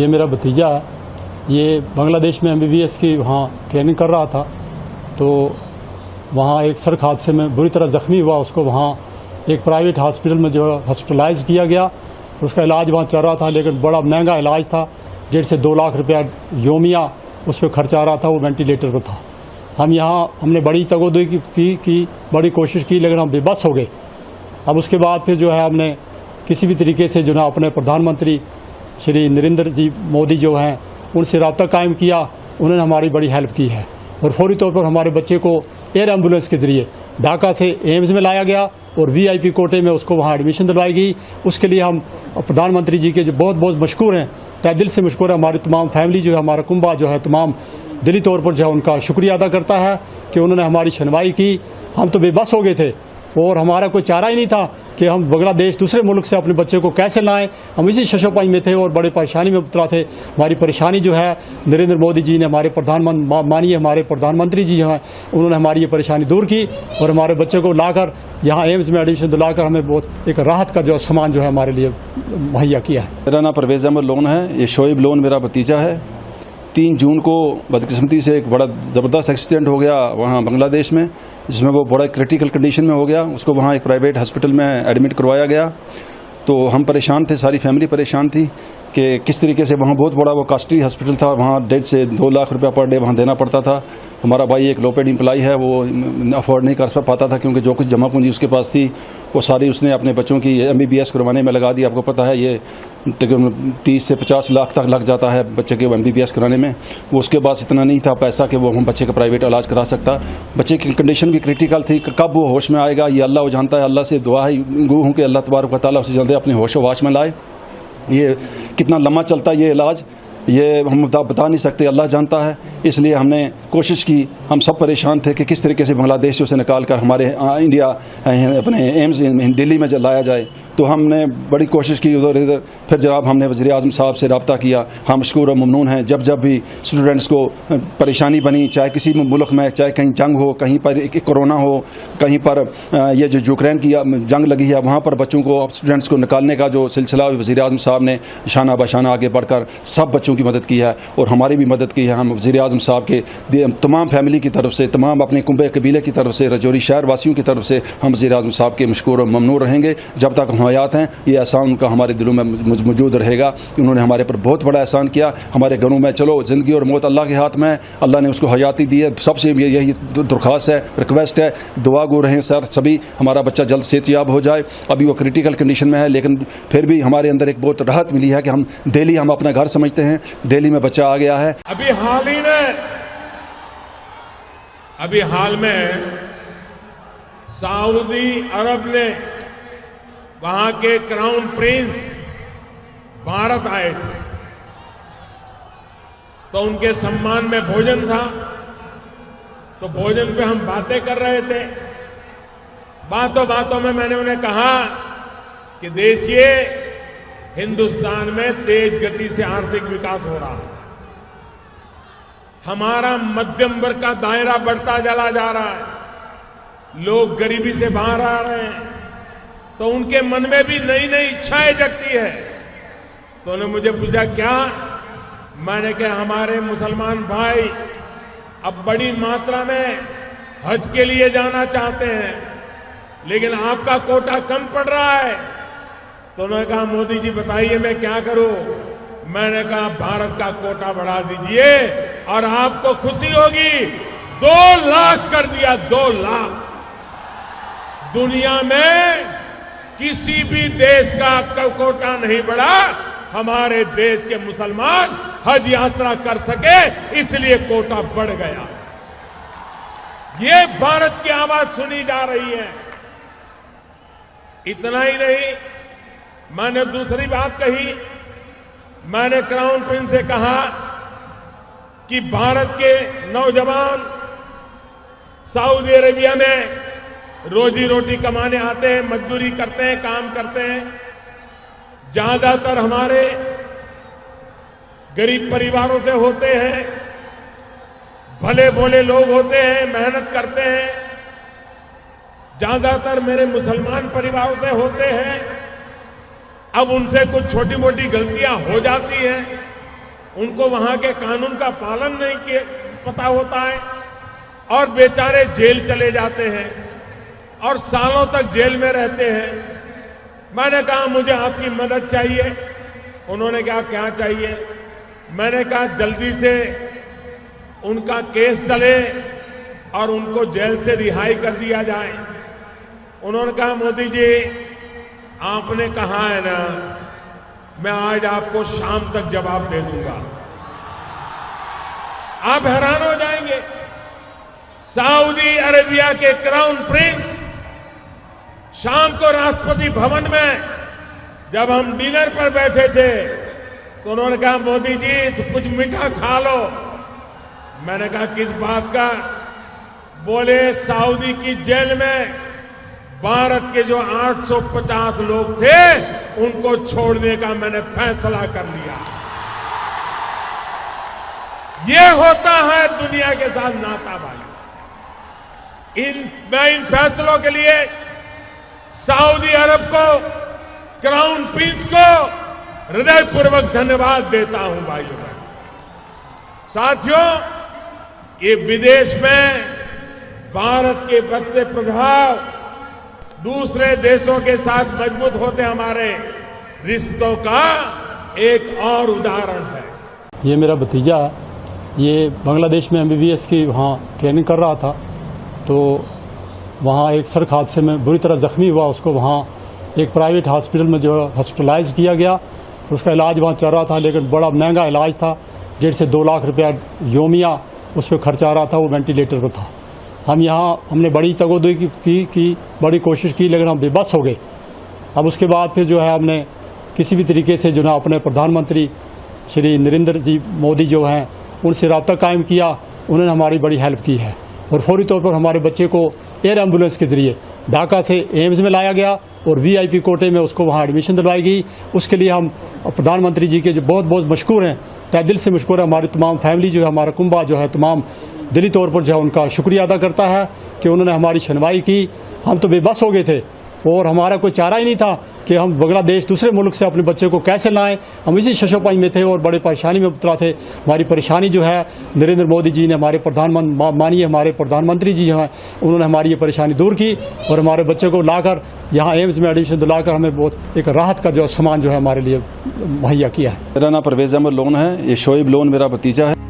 ये मेरा भतीजा है। ये बांग्लादेश में MBBS की वहाँ ट्रेनिंग कर रहा था, तो वहाँ एक सड़क हादसे में बुरी तरह ज़ख्मी हुआ। उसको वहाँ एक प्राइवेट हॉस्पिटल में जो हॉस्पिटलाइज किया गया। उसका इलाज वहाँ चल रहा था, लेकिन बड़ा महंगा इलाज था। 1.5 से 2 लाख रुपया योमिया उस पर खर्च आ रहा था। वो वेंटिलेटर पर था। हमने बड़ी तगोदगी की, बड़ी कोशिश की, लेकिन हम बेबस हो गए। अब उसके बाद फिर जो है हमने किसी भी तरीके से जो है अपने प्रधानमंत्री श्री नरेंद्र जी मोदी जो हैं उनसे रब्ता कायम किया। उन्होंने हमारी बड़ी हेल्प की है और फौरी तौर पर हमारे बच्चे को एयर एम्बुलेंस के ज़रिए ढाका से एम्स में लाया गया और VIP कोटे में उसको वहाँ एडमिशन दिलवाई गई। उसके लिए हम प्रधानमंत्री जी के जो बहुत बहुत मशकूर हैं, तहे दिल से मशकूर है। हमारी तमाम फैमिली जो है, हमारा कुंबा जो है, तमाम दिली तौर पर जो है उनका शुक्रिया अदा करता है कि उन्होंने हमारी सुनवाई की। हम तो बेबस हो गए थे और हमारा कोई चारा ही नहीं था कि हम बांग्लादेश दूसरे मुल्क से अपने बच्चे को कैसे लाएं। हम इसी शशोपाई में थे और बड़े परेशानी में मुबतला थे। हमारी परेशानी जो है नरेंद्र मोदी जी ने, हमारे प्रधानमंत्री जी हैं, उन्होंने हमारी ये परेशानी दूर की और हमारे बच्चे को लाकर यहाँ एम्स में एडमिशन दिलाकर हमें बहुत एक राहत का जो सामान जो है हमारे लिए मुहैया किया है। मेरा नाम परवेज़ अहमद लोन है। ये शोएब लोन मेरा भतीजा है। 3 जून को बदकिस्मती से एक बड़ा ज़बरदस्त एक्सीडेंट हो गया वहाँ बांग्लादेश में, जिसमें वो बड़ा क्रिटिकल कंडीशन में हो गया। उसको वहाँ एक प्राइवेट हॉस्पिटल में एडमिट करवाया गया। तो हम परेशान थे, सारी फैमिली परेशान थी कि किस तरीके से वहाँ बहुत बड़ा वो कॉस्टली हॉस्पिटल था। वहाँ 1.5 से 2 लाख रुपया पर डे वहाँ देना पड़ता था। हमारा भाई एक लो पेड एम्प्लॉई है, वो अफोर्ड नहीं कर पाता था क्योंकि जो कुछ जमा पूंजी उसके पास थी वो सारी उसने अपने बच्चों की MBBS करवाने में लगा दी। आपको पता है ये तकरीबन 30 से 50 लाख तक लग जाता है बच्चे के MBBS कराने में। वो उसके पास इतना नहीं था पैसा कि वो हम बच्चे का प्राइवेट इलाज करा सकता। बच्चे की कंडीशन भी क्रिटिकल थी। कब वो होश में आएगा ये अल्लाह जानता है। अल्लाह से दुआ ही गू हूँ कि अल्लाह तबारक व तआला उसे जल्दी अपने होश वाश में लाए। ये कितना लम्बा चलता है ये इलाज, ये हम बता नहीं सकते, अल्लाह जानता है। इसलिए हमने कोशिश की, हम सब परेशान थे कि किस तरीके से बांग्लादेश से उसे निकाल कर हमारे इंडिया अपने एम्स दिल्ली में लाया जाए। तो हमने बड़ी कोशिश की उधर इधर। फिर जनाब हमने वज़ीर आज़म साहब से रब्ता किया। हम मशकूर और ममनून हैं। जब जब भी स्टूडेंट्स को परेशानी बनी, चाहे किसी मुल्क में, चाहे कहीं जंग हो, कहीं पर कोरोना हो, कहीं पर ये जो यूक्रेन की जंग लगी है, वहाँ पर बच्चों को, स्टूडेंट्स को निकालने का जो सिलसिला वज़ीर आज़म साहब ने शाना बशाना आगे बढ़कर सब बच्चों की मदद की है और हमारी भी मदद की है। हम वज़ीर आज़म साहब के तमाम फैमिली की तरफ से, तमाम अपने कुंबे कबीले की तरफ से, रजौरी शहर वासियों की तरफ से हम वज़ीर आज़म साहब के मशकूर और ममनून रहेंगे। जब तक हम हयात हैं ये एहसान उनका हमारे दिलों में मौजूद रहेगा। उन्होंने हमारे पर बहुत बड़ा एहसान किया। हमारे घरों में चलो ज़िंदगी और मौत अल्लाह के हाथ में है, अल्लाह ने उसको हयाती दी है। सबसे यही दरख्वास्त है, रिक्वेस्ट है, दुआ गो रहें सर सभी, हमारा बच्चा जल्द सेहतयाब हो जाए। अभी वो क्रिटिकल कंडीशन में है, लेकिन फिर भी हमारे अंदर एक बहुत राहत मिली है कि हम दिल्ली हम अपना घर समझते हैं। दिल्ली में बच्चा आ गया है। अभी हाल में सऊदी अरब ने वहां के क्राउन प्रिंस भारत आए थे, तो उनके सम्मान में भोजन था। तो भोजन पे हम बातें कर रहे थे। बातों बातों में मैंने उन्हें कहा कि देखिए हिंदुस्तान में तेज गति से आर्थिक विकास हो रहा है, हमारा मध्यम वर्ग का दायरा बढ़ता चला जा रहा है, लोग गरीबी से बाहर आ रहे हैं, तो उनके मन में भी नई नई इच्छाएं जगती है। तो उन्होंने मुझे पूछा क्या? मैंने कहा हमारे मुसलमान भाई अब बड़ी मात्रा में हज के लिए जाना चाहते हैं, लेकिन आपका कोटा कम पड़ रहा है। तो उन्होंने कहा मोदी जी बताइए मैं क्या करूं? मैंने कहा भारत का कोटा बढ़ा दीजिए और आपको खुशी होगी। 2 लाख कर दिया, 2 लाख। दुनिया में किसी भी देश का कोटा नहीं बढ़ा, हमारे देश के मुसलमान हज यात्रा कर सके इसलिए कोटा बढ़ गया। ये भारत की आवाज सुनी जा रही है। इतना ही नहीं, मैंने दूसरी बात कही। मैंने क्राउन प्रिंस से कहा कि भारत के नौजवान सऊदी अरेबिया में रोजी रोटी कमाने आते हैं, मजदूरी करते हैं, काम करते हैं। ज्यादातर हमारे गरीब परिवारों से होते हैं, भले भोले लोग होते हैं, मेहनत करते हैं। ज्यादातर मेरे मुसलमान परिवारों से होते हैं। अब उनसे कुछ छोटी मोटी गलतियां हो जाती हैं, उनको वहां के कानून का पालन नहीं पता होता है और बेचारे जेल चले जाते हैं और सालों तक जेल में रहते हैं। मैंने कहा मुझे आपकी मदद चाहिए। उन्होंने कहा क्या चाहिए? मैंने कहा जल्दी से उनका केस चले और उनको जेल से रिहाई कर दिया जाए। उन्होंने कहा मोदी जी आपने कहा है ना, मैं आज आपको शाम तक जवाब दे दूंगा। आप हैरान हो जाएंगे, सऊदी अरेबिया के क्राउन प्रिंस शाम को राष्ट्रपति भवन में जब हम डिनर पर बैठे थे तो उन्होंने कहा मोदी जी तो कुछ मीठा खा लो। मैंने कहा किस बात का? बोले सऊदी की जेल में भारत के जो 850 लोग थे उनको छोड़ने का मैंने फैसला कर लिया। ये होता है दुनिया के साथ नाता भाई। मैं इन फैसलों के लिए सऊदी अरब को, क्राउन प्रिंस को हृदयपूर्वक धन्यवाद देता हूं भाइयों बहनों। साथियों, ये विदेश में भारत के बढ़ते प्रभाव दूसरे देशों के साथ मजबूत होते हमारे रिश्तों का एक और उदाहरण है। ये मेरा भतीजा है, ये बांग्लादेश में MBBS की वहाँ ट्रेनिंग कर रहा था, तो वहाँ एक सड़क हादसे में बुरी तरह जख्मी हुआ। उसको वहाँ एक प्राइवेट हॉस्पिटल में जो हॉस्पिटलाइज किया गया। उसका इलाज वहाँ चल रहा था, लेकिन बड़ा महंगा इलाज था। 1.5 से 2 लाख रुपया योमिया उस पर खर्च आ रहा था। वो वेंटिलेटर पर था। हमने बड़ी तगोदगी की बड़ी कोशिश की, लेकिन हम बेबस हो गए। अब उसके बाद फिर जो है हमने किसी भी तरीके से जो है अपने प्रधानमंत्री श्री नरेंद्र जी मोदी जो हैं उनसे रब्ता कायम किया। उन्होंने हमारी बड़ी हेल्प की है और फौरी तौर पर हमारे बच्चे को एयर एम्बुलेंस के जरिए ढाका से एम्स में लाया गया और VIP कोटे में उसको वहाँ एडमिशन दिलवाई गई। उसके लिए हम प्रधानमंत्री जी के जो बहुत बहुत मशकूर हैं, तहे दिल से मशकूर है। हमारी तमाम फैमिली जो है, हमारा कुंबा जो है, तमाम दिली तौर पर जो है उनका शुक्रिया अदा करता है कि उन्होंने हमारी सुनवाई की। हम तो बेबस हो गए थे और हमारा कोई चारा ही नहीं था कि हम बांग्लादेश दूसरे मुल्क से अपने बच्चे को कैसे लाएं। हम इसी शशोपाई में थे और बड़े परेशानी में मुबतला थे। हमारी परेशानी जो है नरेंद्र मोदी जी ने, हमारे माननीय हमारे प्रधानमंत्री जी जो हैं, उन्होंने हमारी ये परेशानी दूर की और हमारे बच्चे को लाकर यहाँ एम्स में एडमिशन दिलाकर हमें बहुत एक राहत का जो सामान जो है हमारे लिए मुहैया किया है। मेरा नाम परवेज़ अहमद लोन है। ये शोएब लोन मेरा भतीजा है।